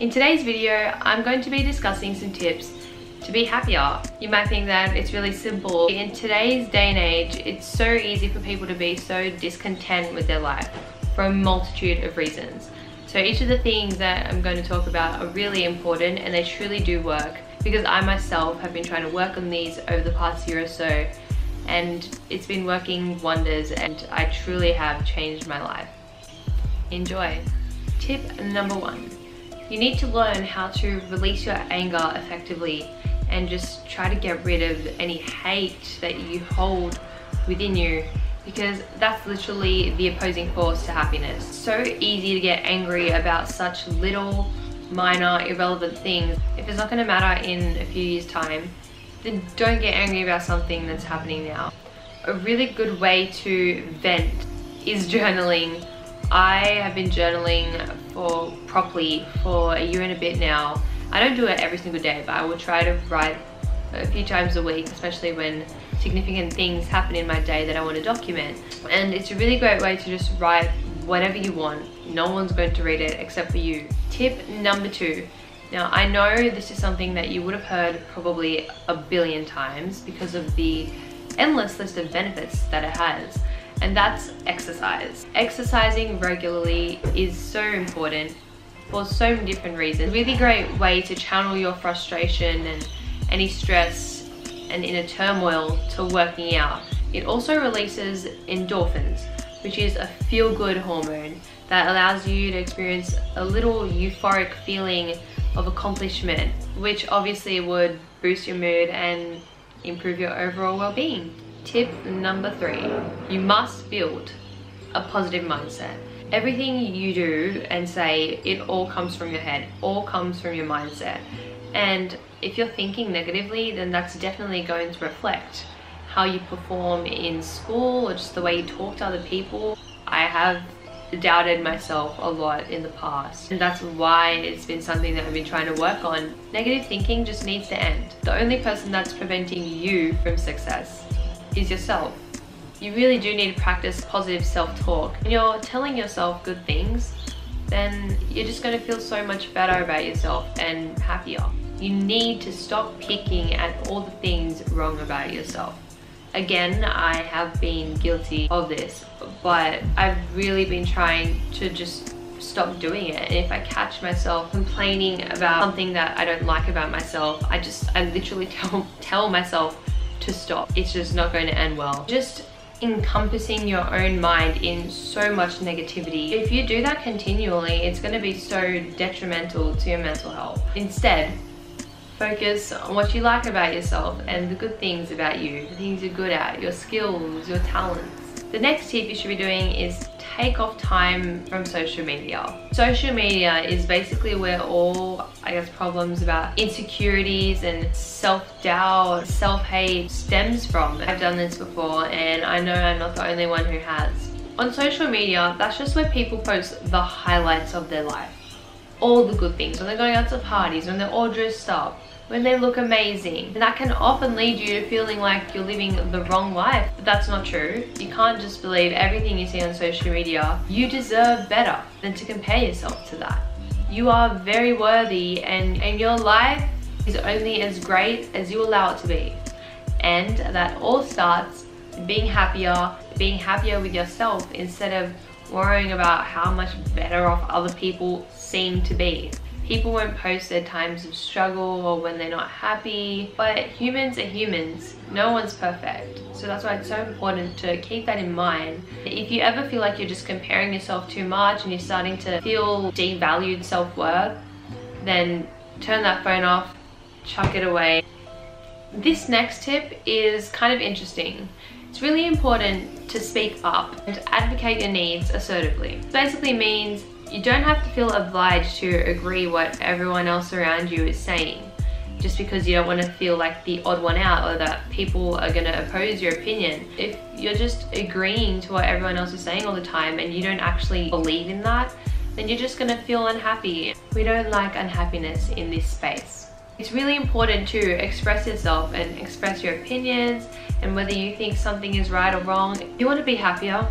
In today's video, I'm going to be discussing some tips to be happier. You might think that it's really simple. In today's day and age, it's so easy for people to be so discontent with their life for a multitude of reasons. So each of the things that I'm going to talk about are really important, and they truly do work, because I myself have been trying to work on these over the past year or so, and it's been working wonders, and I truly have changed my life. Enjoy. Tip number 1. You need to learn how to release your anger effectively and just try to get rid of any hate that you hold within you, because that's literally the opposing force to happiness. So easy to get angry about such little, minor, irrelevant things. If it's not going to matter in a few years' time, then don't get angry about something that's happening now. A really good way to vent is journaling. I have been journaling properly for a year and a bit now. I don't do it every single day, but I will try to write a few times a week, especially when significant things happen in my day that I want to document. And it's a really great way to just write whatever you want. No one's going to read it except for you. Tip number 2. Now, I know this is something that you would have heard probably a billion times because of the endless list of benefits that it has, and that's exercise. Exercising regularly is so important for so many different reasons. Really great way to channel your frustration and any stress and inner turmoil to working out. It also releases endorphins, which is a feel-good hormone that allows you to experience a little euphoric feeling of accomplishment, which obviously would boost your mood and improve your overall well-being. Tip number 3, you must build a positive mindset. Everything you do and say, it all comes from your head, all comes from your mindset. And if you're thinking negatively, then that's definitely going to reflect how you perform in school or just the way you talk to other people. I have doubted myself a lot in the past, and that's why it's been something that I've been trying to work on. Negative thinking just needs to end. The only person that's preventing you from success is yourself. You really do need to practice positive self-talk. When you're telling yourself good things, then you're just going to feel so much better about yourself and happier. You need to stop picking at all the things wrong about yourself. Again, I have been guilty of this, but I've really been trying to just stop doing it. And if I catch myself complaining about something that I don't like about myself, I literally tell myself to stop. It's just not going to end well. Just encompassing your own mind in so much negativity. If you do that continually, it's going to be so detrimental to your mental health. Instead, focus on what you like about yourself and the good things about you, the things you're good at, your skills, your talents. The next tip you should be doing is take off time from social media. Social media is basically where all, problems about insecurities and self-doubt, self-hate stems from. I've done this before, and I know I'm not the only one who has. On social media, that's just where people post the highlights of their life. All the good things, when they're going out to parties, when they're all dressed up, when they look amazing. And that can often lead you to feeling like you're living the wrong life, but that's not true. You can't just believe everything you see on social media. You deserve better than to compare yourself to that. You are very worthy, and your life is only as great as you allow it to be. And that all starts with being happier with yourself instead of worrying about how much better off other people seem to be. People won't post their times of struggle or when they're not happy, but humans are humans. No one's perfect. So that's why it's so important to keep that in mind. If you ever feel like you're just comparing yourself too much and you're starting to feel devalued self-worth, then turn that phone off, chuck it away. This next tip is kind of interesting. It's really important to speak up and to advocate your needs assertively. It basically means you don't have to feel obliged to agree what everyone else around you is saying, just because you don't want to feel like the odd one out or that people are going to oppose your opinion. If you're just agreeing to what everyone else is saying all the time and you don't actually believe in that, then you're just going to feel unhappy. We don't like unhappiness in this space. It's really important to express yourself and express your opinions, and whether you think something is right or wrong. If you want to be happier,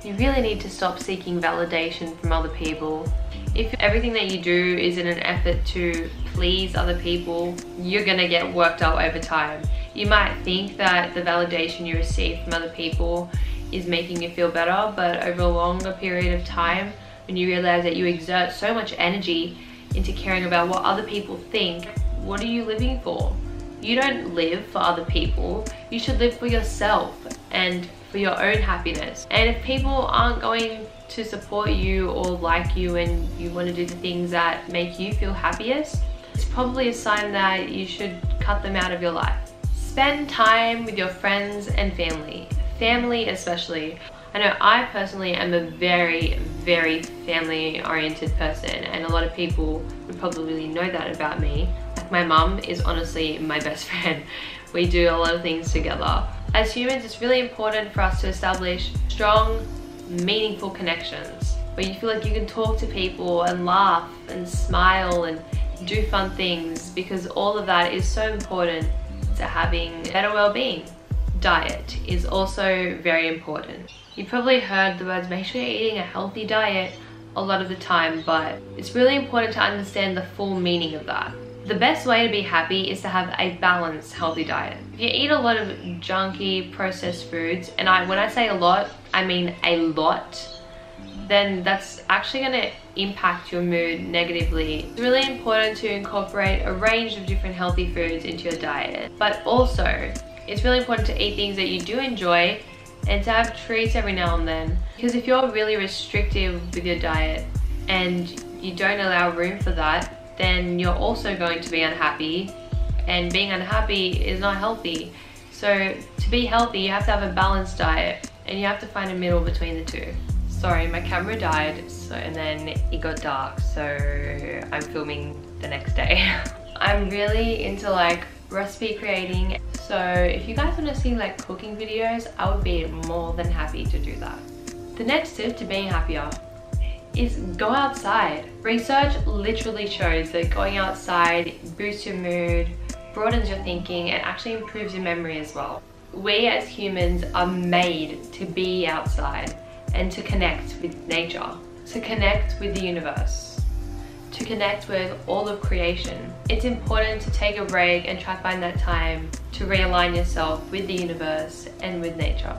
you really need to stop seeking validation from other people. If everything that you do is in an effort to please other people, you're gonna get worked up over time. You might think that the validation you receive from other people is making you feel better, but over a longer period of time, when you realize that you exert so much energy into caring about what other people think, what are you living for? You don't live for other people. You should live for yourself and for your own happiness. And if people aren't going to support you or like you and you want to do the things that make you feel happiest, it's probably a sign that you should cut them out of your life. Spend time with your friends and family. Family especially. I know I personally am a very, very family-oriented person, and a lot of people would probably know that about me. Like, my mum is honestly my best friend. We do a lot of things together. As humans, it's really important for us to establish strong, meaningful connections where you feel like you can talk to people and laugh and smile and do fun things, because all of that is so important to having better well-being. Diet is also very important. You've probably heard the words, make sure you're eating a healthy diet a lot of the time, but it's really important to understand the full meaning of that. The best way to be happy is to have a balanced, healthy diet. If you eat a lot of junky, processed foods, and when I say a lot, I mean a lot, then that's actually going to impact your mood negatively. It's really important to incorporate a range of different healthy foods into your diet, but also it's really important to eat things that you do enjoy and to have treats every now and then. Because if you're really restrictive with your diet and you don't allow room for that, then you're also going to be unhappy, and being unhappy is not healthy. So to be healthy, you have to have a balanced diet, and you have to find a middle between the two. Sorry, my camera died, and then it got dark, so I'm filming the next day. I'm really into like recipe creating, so if you guys want to see like cooking videos, I would be more than happy to do that. The next tip to being happier is go outside. Research literally shows that going outside boosts your mood, broadens your thinking, and actually improves your memory as well. We as humans are made to be outside and to connect with nature, to connect with the universe, to connect with all of creation. It's important to take a break and try to find that time to realign yourself with the universe and with nature.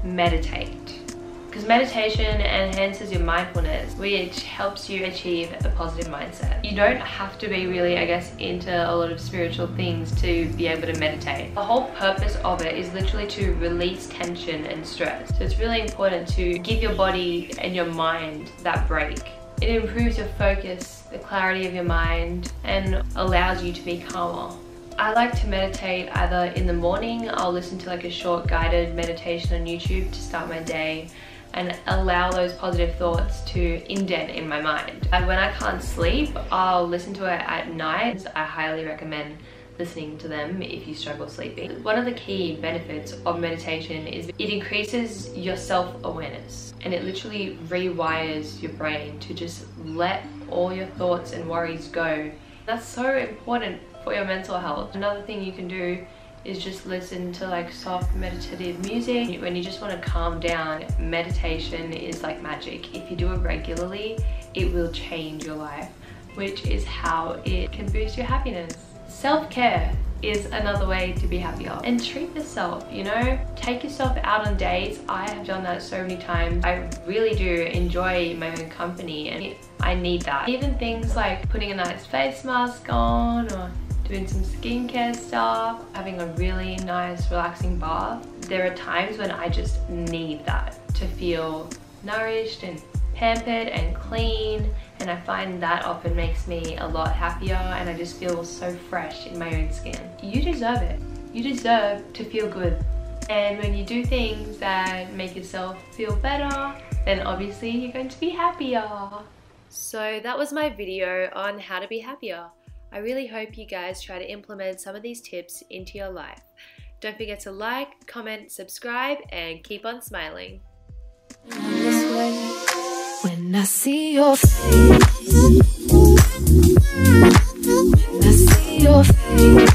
Meditate. Because meditation enhances your mindfulness, which helps you achieve a positive mindset. You don't have to be really, I guess, into a lot of spiritual things to be able to meditate. The whole purpose of it is literally to release tension and stress. So it's really important to give your body and your mind that break. It improves your focus, the clarity of your mind, and allows you to be calmer. I like to meditate either in the morning. I'll listen to like a short guided meditation on YouTube to start my day and allow those positive thoughts to indent in my mind. And when I can't sleep, I'll listen to it at night. I highly recommend listening to them if you struggle sleeping. One of the key benefits of meditation is it increases your self-awareness, and it literally rewires your brain to just let all your thoughts and worries go. That's so important for your mental health. Another thing you can do is just listen to like soft meditative music. When you just want to calm down, meditation is like magic. If you do it regularly, it will change your life, which is how it can boost your happiness. Self-care is another way to be happier, and treat yourself, you know, take yourself out on dates. I have done that so many times. I really do enjoy my own company, and I need that. Even things like putting a nice face mask on, or doing some skincare stuff, having a really nice relaxing bath. There are times when I just need that to feel nourished and pampered and clean, and I find that often makes me a lot happier, and I just feel so fresh in my own skin. You deserve it. You deserve to feel good. And when you do things that make yourself feel better, then obviously you're going to be happier. So that was my video on how to be happier. I really hope you guys try to implement some of these tips into your life. Don't forget to like, comment, subscribe, and keep on smiling. When I see your face, when I see your face.